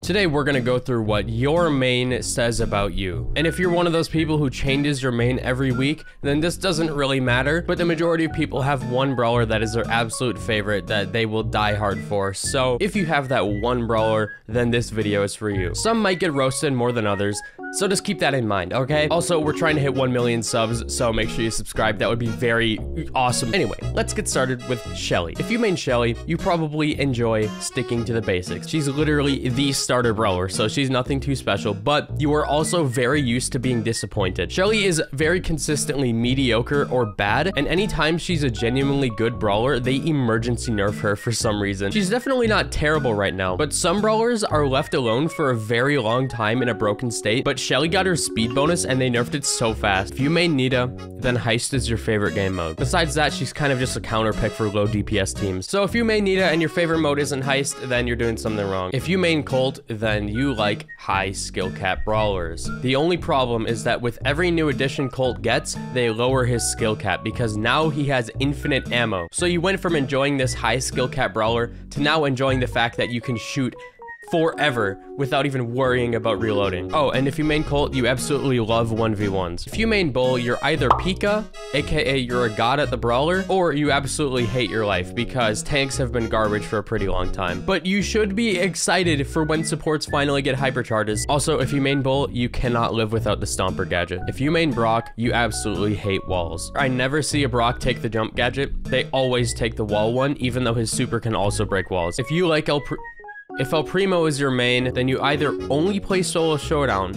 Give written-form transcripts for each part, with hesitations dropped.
Today we're gonna go through what your main says about you. And if you're one of those people who changes your main every week, then this doesn't really matter, but the majority of people have one brawler that is their absolute favorite that they will die hard for. So if you have that one brawler, then this video is for you. Some might get roasted more than others, so just keep that in mind, okay? Also, we're trying to hit 1 million subs, so make sure you subscribe. That would be very awesome. Anyway, let's get started with Shelly. If you main Shelly, you probably enjoy sticking to the basics. She's literally the starter brawler, so she's nothing too special, but you are also very used to being disappointed. Shelly is very consistently mediocre or bad, and anytime she's a genuinely good brawler, they emergency nerf her for some reason. She's definitely not terrible right now, but some brawlers are left alone for a very long time in a broken state, but Shelly got her speed bonus and they nerfed it so fast. If you main Nita, then Heist is your favorite game mode. Besides that, she's kind of just a counter pick for low DPS teams. So if you main Nita and your favorite mode isn't Heist, then you're doing something wrong. If you main Colt, then you like high skill cap brawlers. The only problem is that with every new addition Colt gets, they lower his skill cap because now he has infinite ammo. So you went from enjoying this high skill cap brawler to now enjoying the fact that you can shoot forever without even worrying about reloading. Oh, and if you main Colt, you absolutely love 1v1s. If you main Bull, you're either Pika, aka you're a god at the brawler, or you absolutely hate your life because tanks have been garbage for a pretty long time. But you should be excited for when supports finally get hypercharges. Also, if you main Bull, you cannot live without the Stomper gadget. If you main Brock, you absolutely hate walls. I never see a Brock take the jump gadget. They always take the wall one, even though his super can also break walls. If you like If El Primo is your main, then you either only play Solo Showdown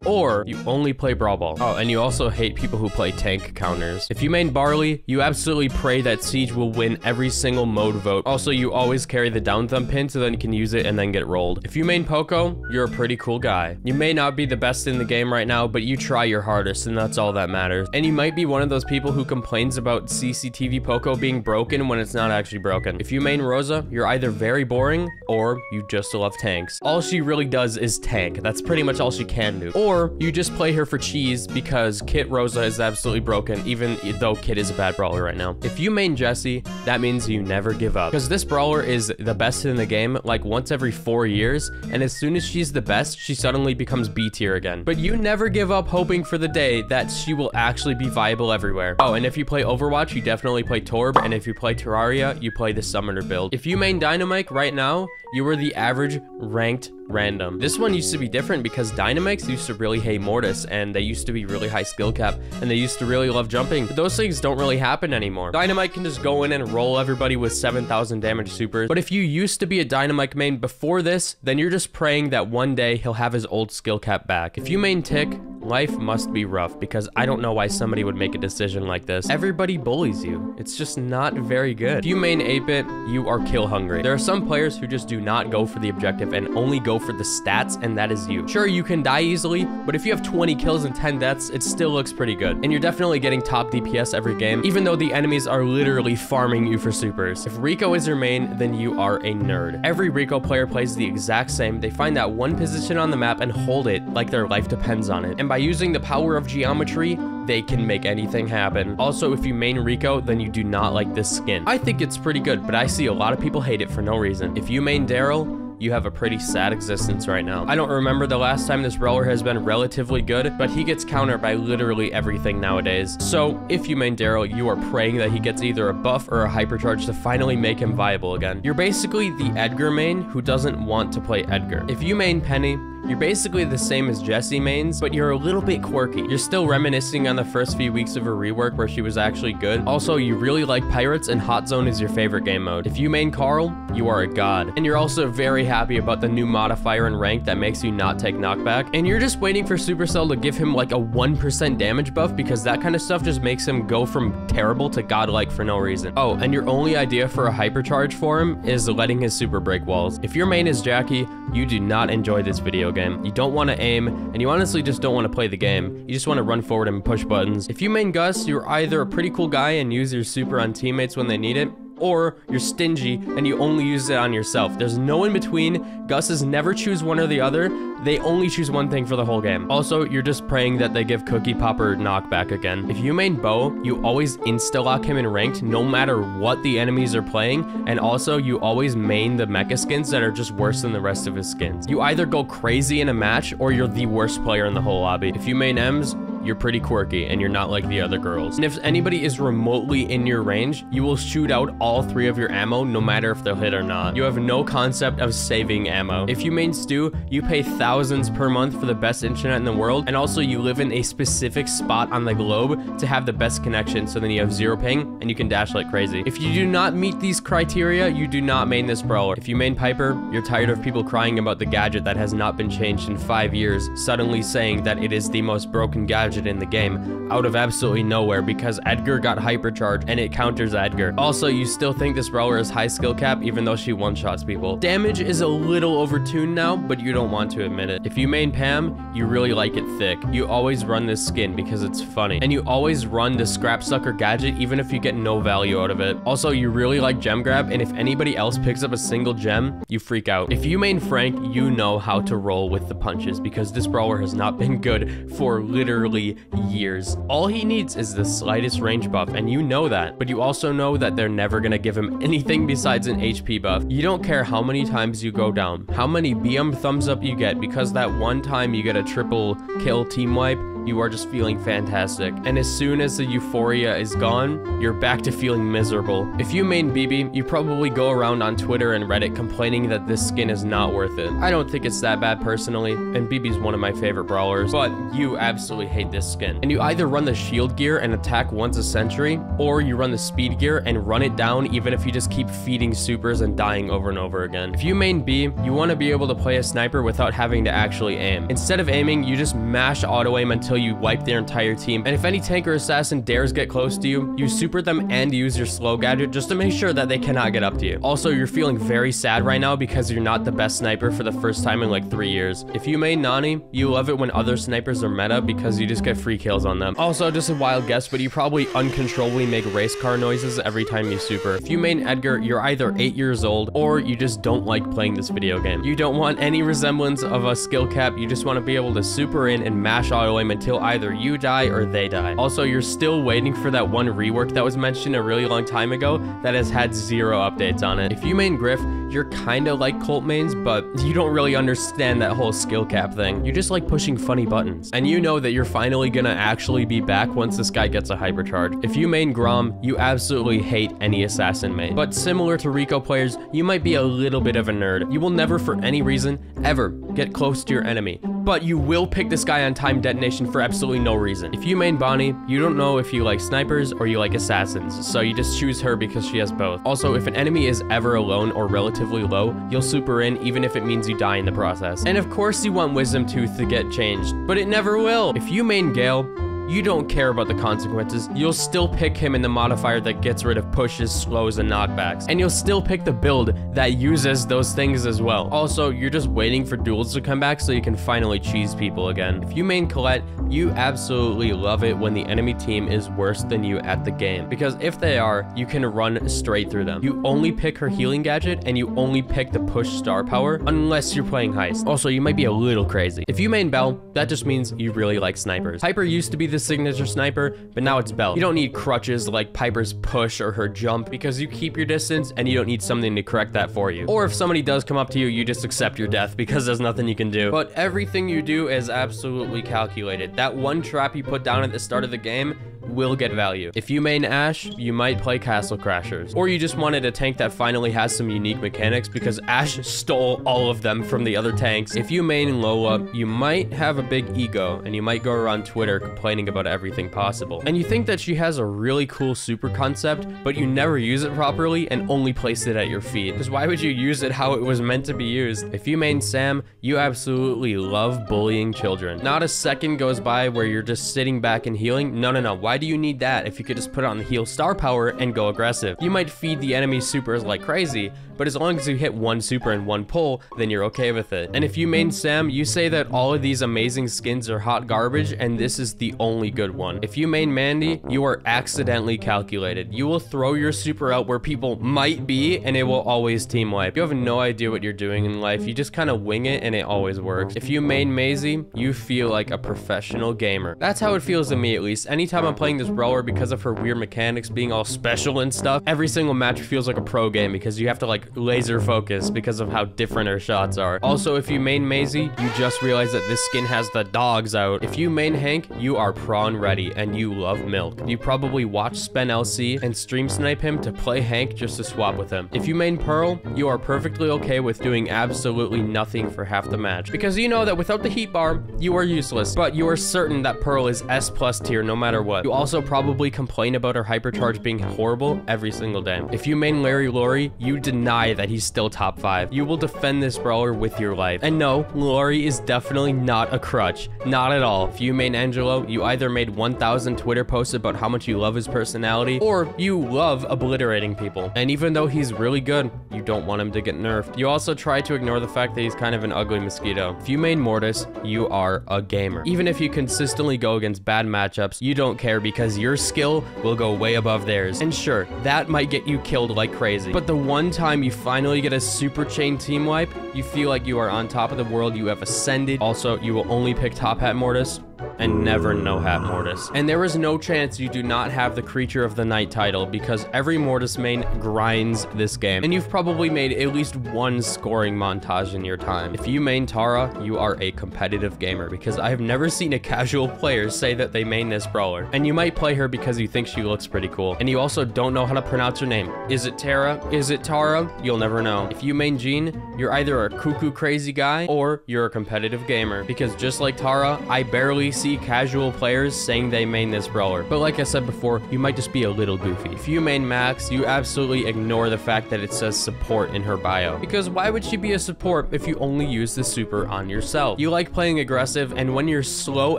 or you only play Brawl Ball. Oh, and you also hate people who play tank counters. If you main Barley, you absolutely pray that Siege will win every single mode vote. Also, you always carry the down thumb pin so then you can use it and then get rolled. If you main Poco, you're a pretty cool guy. You may not be the best in the game right now, but you try your hardest and that's all that matters. And you might be one of those people who complains about CCTV Poco being broken when it's not actually broken. If you main Rosa, you're either very boring or you just love tanks. All she really does is tank. That's pretty much all she can do. Or you just play her for cheese because Kit Rosa is absolutely broken, even though Kit is a bad brawler right now. If you main Jessie, that means you never give up. Because this brawler is the best in the game like once every 4 years, and as soon as she's the best, she suddenly becomes B tier again. But you never give up hoping for the day that she will actually be viable everywhere. Oh, and if you play Overwatch, you definitely play Torb, and if you play Terraria, you play the Summoner build. If you main Dynamite right now, you are the average ranked random. This one used to be different because Dynamics used to really hate Mortis and they used to be really high skill cap and they used to really love jumping, but those things don't really happen anymore. Dynamite can just go in and roll everybody with 7,000 damage supers, but if you used to be a Dynamite main before this, then you're just praying that one day he'll have his old skill cap back. If you main Tick, life must be rough because I don't know why somebody would make a decision like this. Everybody bullies you. It's just not very good. If you main 8-bit, you are kill hungry. There are some players who just do not go for the objective and only go for the stats, and that is you. Sure, you can die easily, but if you have 20 kills and 10 deaths, it still looks pretty good. And you're definitely getting top DPS every game, even though the enemies are literally farming you for supers. If Rico is your main, then you are a nerd. Every Rico player plays the exact same. They find that one position on the map and hold it like their life depends on it. And by using the power of geometry, they can make anything happen. Also, if you main Rico, then you do not like this skin. I think it's pretty good, but I see a lot of people hate it for no reason. If you main Daryl, you have a pretty sad existence right now. I don't remember the last time this brawler has been relatively good, but he gets countered by literally everything nowadays. So if you main Daryl, you are praying that he gets either a buff or a hypercharge to finally make him viable again. You're basically the Edgar main who doesn't want to play Edgar. If you main Penny, you're basically the same as Jessie mains, but you're a little bit quirky. You're still reminiscing on the first few weeks of her rework where she was actually good. Also, you really like Pirates and Hot Zone is your favorite game mode. If you main Carl, you are a god. And you're also very happy about the new modifier in rank that makes you not take knockback. And you're just waiting for Supercell to give him like a 1% damage buff because that kind of stuff just makes him go from terrible to godlike for no reason. Oh, and your only idea for a hypercharge for him is letting his super break walls. If your main is Jackie, you do not enjoy this video game. You don't want to aim, and you honestly just don't want to play the game. You just want to run forward and push buttons. If you main Gus, you're either a pretty cool guy and use your super on teammates when they need it, or you're stingy and you only use it on yourself. There's no in between. Gus's never choose one or the other. They only choose one thing for the whole game. Also, you're just praying that they give Cookie Popper knockback again. If you main Bo, you always insta-lock him in ranked no matter what the enemies are playing, and also you always main the mecha skins that are just worse than the rest of his skins. You either go crazy in a match or you're the worst player in the whole lobby. If you main Ems, you're pretty quirky and you're not like the other girls. And if anybody is remotely in your range, you will shoot out all 3 of your ammo no matter if they'll hit or not. You have no concept of saving ammo. If you main Stu, you pay thousands per month for the best internet in the world, and also you live in a specific spot on the globe to have the best connection, so then you have 0 ping and you can dash like crazy. If you do not meet these criteria, you do not main this brawler. If you main Piper, you're tired of people crying about the gadget that has not been changed in 5 years, suddenly saying that it is the most broken gadget in the game out of absolutely nowhere because Edgar got hypercharged and it counters Edgar. Also, you still think this brawler is high skill cap even though she one-shots people. Damage is a little overtuned now, but you don't want to admit it. If you main Pam, you really like it thick. You always run this skin because it's funny, and you always run the Scrap Sucker gadget even if you get no value out of it. Also, you really like gem grab, and if anybody else picks up a single gem, you freak out. If you main Frank, you know how to roll with the punches because this brawler has not been good for literally years. All he needs is the slightest range buff, and you know that, but you also know that they're never gonna give him anything besides an HP buff. You don't care how many times you go down, how many BM thumbs up you get, because that one time you get a triple kill team wipe, you are just feeling fantastic. And as soon as the euphoria is gone, you're back to feeling miserable. If you main Bibi, you probably go around on Twitter and Reddit complaining that this skin is not worth it. I don't think it's that bad personally, and Bibi's one of my favorite brawlers, but you absolutely hate this skin. And you either run the shield gear and attack once a century, or you run the speed gear and run it down even if you just keep feeding supers and dying over and over again. If you main B, you want to be able to play a sniper without having to actually aim. Instead of aiming, you just mash auto aim until you wipe their entire team, and if any tank or assassin dares get close to you, you super them and use your slow gadget just to make sure that they cannot get up to you. Also, you're feeling very sad right now because you're not the best sniper for the first time in like 3 years. If you main Nani, you love it when other snipers are meta because you just get free kills on them. Also, just a wild guess, but you probably uncontrollably make race car noises every time you super. If you main Edgar, you're either 8 years old or you just don't like playing this video game. You don't want any resemblance of a skill cap, you just want to be able to super in and mash auto aim until either you die or they die. Also, you're still waiting for that one rework that was mentioned a really long time ago that has had 0 updates on it. If you main Griff, you're kinda like Colt mains, but you don't really understand that whole skill cap thing. You just like pushing funny buttons. And you know that you're finally gonna actually be back once this guy gets a hypercharge. If you main Grom, you absolutely hate any assassin main. But similar to Rico players, you might be a little bit of a nerd. You will never for any reason ever get close to your enemy, but you will pick this guy on time detonation for absolutely no reason. If you main Bonnie, you don't know if you like snipers or you like assassins, so you just choose her because she has both. Also, if an enemy is ever alone or relatively low, you'll super in even if it means you die in the process. And of course you want Wisdom Tooth to get changed, but it never will. If you main Gale, you don't care about the consequences. You'll still pick him in the modifier that gets rid of pushes, slows, and knockbacks. And you'll still pick the build that uses those things as well. Also, you're just waiting for duels to come back so you can finally cheese people again. If you main Colette, you absolutely love it when the enemy team is worse than you at the game. Because if they are, you can run straight through them. You only pick her healing gadget, and you only pick the push star power, unless you're playing Heist. Also, you might be a little crazy. If you main Belle, that just means you really like snipers. Piper used to be the signature sniper, but now it's Belle. You don't need crutches like Piper's push or her jump because you keep your distance and you don't need something to correct that for you. Or if somebody does come up to you, you just accept your death because there's nothing you can do. But everything you do is absolutely calculated. That one trap you put down at the start of the game will get value. If you main Ashe, you might play Castle Crashers. Or you just wanted a tank that finally has some unique mechanics because Ashe stole all of them from the other tanks. If you main Lola, you might have a big ego and you might go around Twitter complaining about everything possible. And you think that she has a really cool super concept, but you never use it properly and only place it at your feet. Because why would you use it how it was meant to be used? If you main Sam, you absolutely love bullying children. Not a second goes by where you're just sitting back and healing. No. Why do you need that if you could just put it on the heal star power and go aggressive? You might feed the enemy supers like crazy, but as long as you hit one super and one pull, then you're okay with it. And if you main Sam, you say that all of these amazing skins are hot garbage, and this is the only good one. If you main Mandy, you are accidentally calculated. You will throw your super out where people might be, and it will always team wipe. You have no idea what you're doing in life. You just kind of wing it, and it always works. If you main Maisie, you feel like a professional gamer. That's how it feels to me, at least. Anytime I'm playing this brawler, because of her weird mechanics being all special and stuff, every single match feels like a pro game because you have to like laser focus because of how different her shots are. Also, if you main Maisie, you just realize that this skin has the dogs out. If you main Hank, you are prawn ready and you love milk. You probably watch Spen LC and stream snipe him to play Hank just to swap with him. If you main Pearl, you are perfectly okay with doing absolutely nothing for half the match because you know that without the heat bar, you are useless, but you are certain that Pearl is S+ tier no matter what. You also probably complain about her hypercharge being horrible every single day. If you main Larry Lori, you deny that he's still top 5. You will defend this brawler with your life. And no, Lori is definitely not a crutch. Not at all. If you main Angelo, you either made 1,000 Twitter posts about how much you love his personality, or you love obliterating people. And even though he's really good, you don't want him to get nerfed. You also try to ignore the fact that he's kind of an ugly mosquito. If you main Mortis, you are a gamer. Even if you consistently go against bad matchups, you don't care because your skill will go way above theirs. And sure, that might get you killed like crazy, but the one time you finally get a super chain team wipe, you feel like you are on top of the world, you have ascended. Also, you will only pick top hat Mortis and never no hat Mortis. And there is no chance you do not have the Creature of the Night title because every Mortis main grinds this game. And you've probably made at least one scoring montage in your time. If you main Tara, you are a competitive gamer because I have never seen a casual player say that they main this brawler. And you might play her because you think she looks pretty cool. And you also don't know how to pronounce her name. Is it Tara? Is it Tara? You'll never know. If you main Jean, you're either a cuckoo crazy guy or you're a competitive gamer because just like Tara, I barely see casual players saying they main this brawler. But like I said before, you might just be a little goofy. If you main Max, you absolutely ignore the fact that it says support in her bio. Because why would she be a support if you only use the super on yourself? You like playing aggressive, and when your slow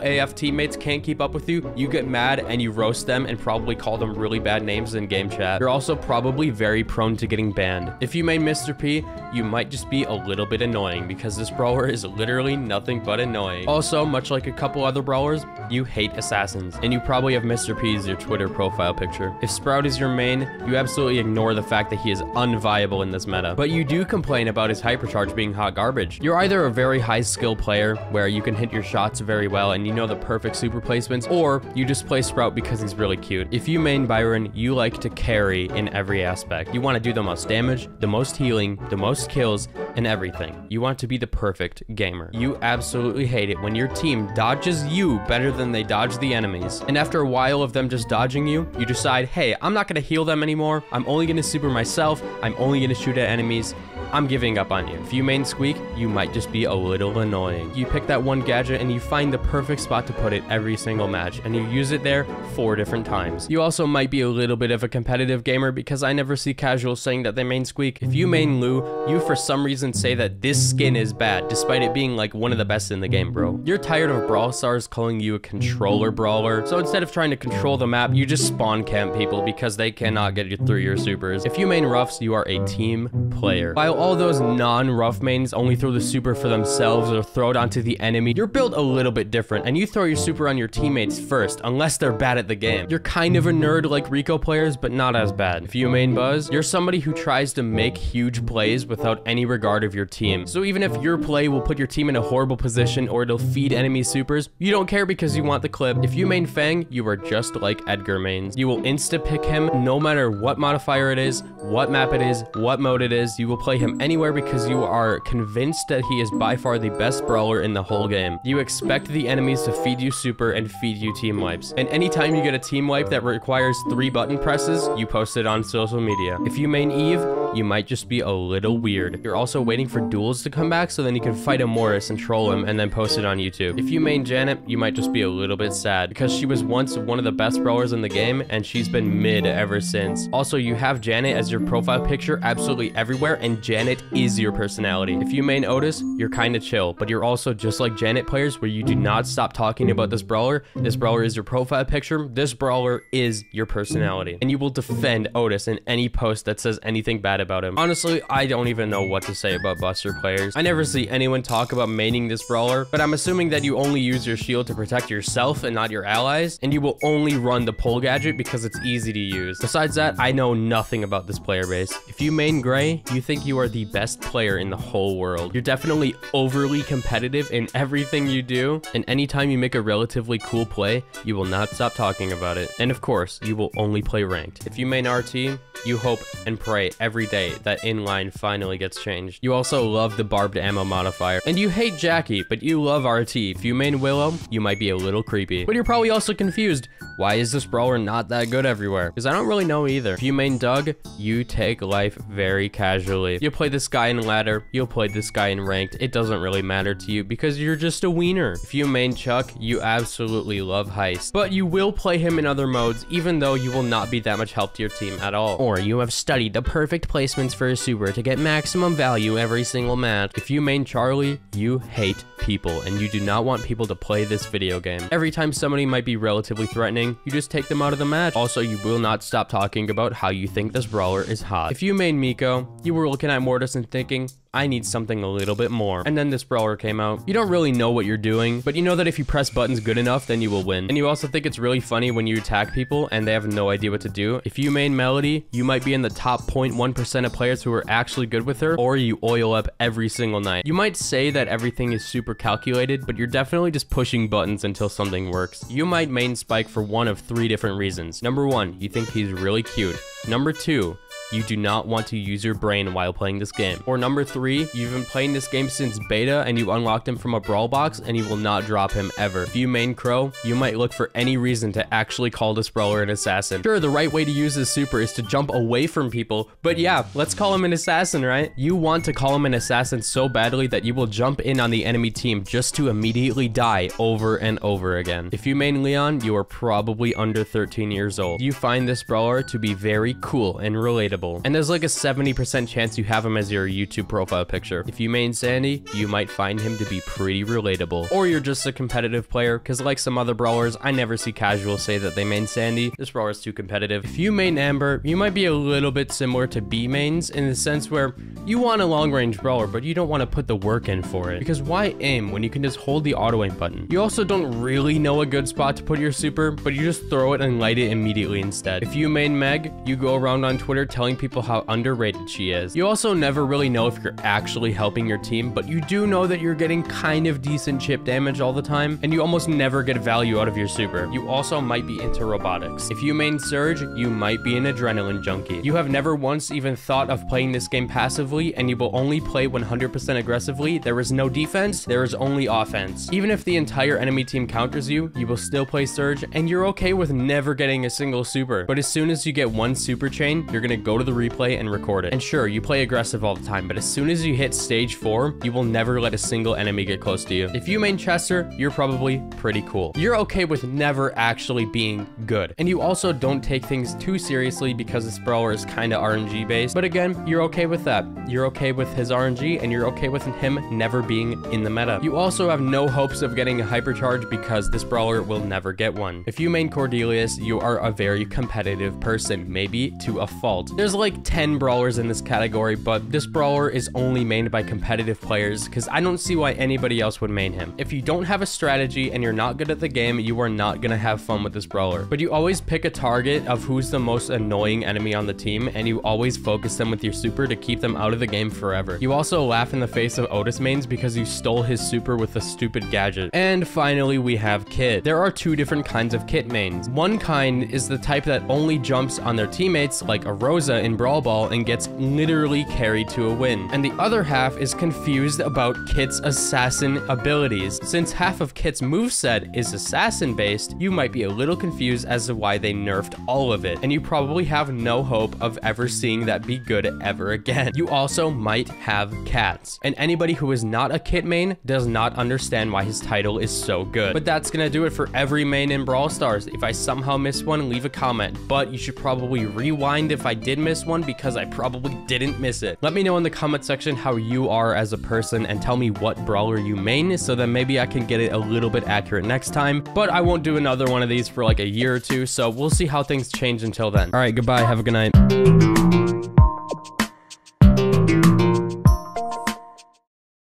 AF teammates can't keep up with you, you get mad and you roast them and probably call them really bad names in game chat. You're also probably very prone to getting banned. If you main Mr. P, you might just be a little bit annoying because this brawler is literally nothing but annoying. Also, much like a couple other brawlers, you hate assassins, and you probably have Mr. P as your Twitter profile picture. If Sprout is your main, you absolutely ignore the fact that he is unviable in this meta, but you do complain about his hypercharge being hot garbage. You're either a very high skill player where you can hit your shots very well and you know the perfect super placements, or you just play Sprout because he's really cute. If you main Byron, you like to carry in every aspect. You want to do the most damage, the most healing, the most kills, and everything. You want to be the perfect gamer. You absolutely hate it when your team dodges you better than they dodge the enemies. And after a while of them just dodging you, you decide, hey, I'm not gonna heal them anymore. I'm only gonna super myself. I'm only gonna shoot at enemies. I'm giving up on you. If you main Squeak, you might just be a little annoying. You pick that one gadget and you find the perfect spot to put it every single match, and you use it there 4 different times. You also might be a little bit of a competitive gamer because I never see casuals saying that they main Squeak. If you main Lou, you for some reason say that this skin is bad, despite it being like one of the best in the game, bro. You're tired of Brawl Stars calling you a controller brawler, so instead of trying to control the map, you just spawn camp people because they cannot get you through your supers. If you main Ruffs, you are a team player. While all those non-Ruff mains only throw the super for themselves or throw it onto the enemy, you're built a little bit different, and you throw your super on your teammates first, unless they're bad at the game. You're kind of a nerd like Rico players, but not as bad. If you main Buzz, you're somebody who tries to make huge plays without any regard of your team. So even if your play will put your team in a horrible position or it'll feed enemy supers, you don't care because you want the clip. If you main Fang, you are just like Edgar mains. You will insta-pick him no matter what modifier it is, what map it is, what mode it is. You will play him anywhere because you are convinced that he is by far the best brawler in the whole game. You expect the enemies to feed you super and feed you team wipes. And anytime you get a team wipe that requires 3 button presses, you post it on social media. If you main Eve, you might just be a little weird. You're also waiting for duels to come back so then you can fight a Mortis and troll him and then post it on YouTube. If you main Janet, you might just be a little bit sad because she was once one of the best brawlers in the game and she's been mid ever since. Also, you have Janet as your profile picture absolutely everywhere, and Janet is your personality. If you main Otis, you're kind of chill, but you're also just like Janet players where you do not stop talking about this brawler. This brawler is your profile picture. This brawler is your personality, and you will defend Otis in any post that says anything bad about him. Honestly, I don't even know what to say about Buster players. I never see anyone talk about maining this brawler, but I'm assuming that you only use your shield to protect yourself and not your allies, and you will only run the pull gadget because it's easy to use. Besides that, I know nothing about this player base. If you main Gray, you think you are the best player in the whole world. You're definitely overly competitive in everything you do, and anytime you make a relatively cool play, you will not stop talking about it. And of course, you will only play ranked. If you main RT, you hope and pray every day that inline finally gets changed. You also love the barbed ammo modifier, and you hate Jackie, but you love RT. If you main Willow, you might be a little creepy. But you're probably also confused. Why is this brawler not that good everywhere? Because I don't really know either. If you main Doug, you take life very casually. You'll play this guy in ladder, you'll play this guy in ranked. It doesn't really matter to you because you're just a wiener. If you main Chuck, you absolutely love Heist, but you will play him in other modes even though you will not be that much help to your team at all. Or you have studied the perfect placements for a super to get maximum value every single match. If you main Charlie, you hate people and you do not want people to play this video game. Every time somebody might be relatively threatening, you just take them out of the match. Also, you will not stop talking about how you think this brawler is hot. If you main Miko, you were looking at Mortis and thinking, I need something a little bit more. And then this brawler came out. You don't really know what you're doing, but you know that if you press buttons good enough, then you will win. And you also think it's really funny when you attack people and they have no idea what to do. If you main Melody, you might be in the top 0.1% of players who are actually good with her, or you oil up every single night. You might say that everything is super calculated, but you're definitely just pushing buttons until something works. You might main Spike for one of 3 different reasons. Number 1, you think he's really cute. Number 2, you do not want to use your brain while playing this game. Or number 3, you've been playing this game since beta and you unlocked him from a brawl box and you will not drop him ever. If you main Crow, you might look for any reason to actually call this brawler an assassin. Sure, the right way to use this super is to jump away from people, but yeah, let's call him an assassin, right? You want to call him an assassin so badly that you will jump in on the enemy team just to immediately die over and over again. If you main Leon, you are probably under 13 years old. You find this brawler to be very cool and relatable. And there's like a 70% chance you have him as your YouTube profile picture. If you main Sandy, you might find him to be pretty relatable. Or you're just a competitive player, because like some other brawlers, I never see casuals say that they main Sandy. This brawler is too competitive. If you main Amber, you might be a little bit similar to B mains in the sense where you want a long range brawler, but you don't want to put the work in for it. Because why aim when you can just hold the auto aim button? You also don't really know a good spot to put your super, but you just throw it and light it immediately instead. If you main Meg, you go around on Twitter telling people how underrated she is. You also never really know if you're actually helping your team, but you do know that you're getting kind of decent chip damage all the time, and you almost never get value out of your super. You also might be into robotics. If you main Surge, you might be an adrenaline junkie. You have never once even thought of playing this game passively, and you will only play 100% aggressively. There is no defense, there is only offense. Even if the entire enemy team counters you, you will still play Surge, and you're okay with never getting a single super. But as soon as you get one super chain, you're gonna go to the replay and record it. And sure, you play aggressive all the time, but as soon as you hit stage 4, you will never let a single enemy get close to you. If you main Chester, you're probably pretty cool. You're okay with never actually being good. And you also don't take things too seriously because this brawler is kinda RNG based. But again, you're okay with that. You're okay with his RNG and you're okay with him never being in the meta. You also have no hopes of getting a hypercharge because this brawler will never get one. If you main Cordelius, you are a very competitive person, maybe to a fault. There's like 10 brawlers in this category, but this brawler is only mained by competitive players because I don't see why anybody else would main him. If you don't have a strategy and you're not good at the game, you are not gonna have fun with this brawler. But you always pick a target of who's the most annoying enemy on the team, and you always focus them with your super to keep them out of the game forever. You also laugh in the face of Otis mains because you stole his super with a stupid gadget. And finally, we have Kit. There are 2 different kinds of Kit mains. One kind is the type that only jumps on their teammates like a Rosa in Brawl Ball and gets literally carried to a win. And the other half is confused about Kit's assassin abilities. Since half of Kit's moveset is assassin based, you might be a little confused as to why they nerfed all of it. And you probably have no hope of ever seeing that be good ever again. You also might have cats. And anybody who is not a Kit main does not understand why his title is so good. But that's gonna do it for every main in Brawl Stars. If I somehow missed one, leave a comment. But you should probably rewind if I did miss one because I probably didn't miss it. Let me know in the comment section how you are as a person and tell me what brawler you main so that maybe I can get it a little bit accurate next time. But I won't do another one of these for like a year or 2, so we'll see how things change until then. All right, goodbye. Have a good night.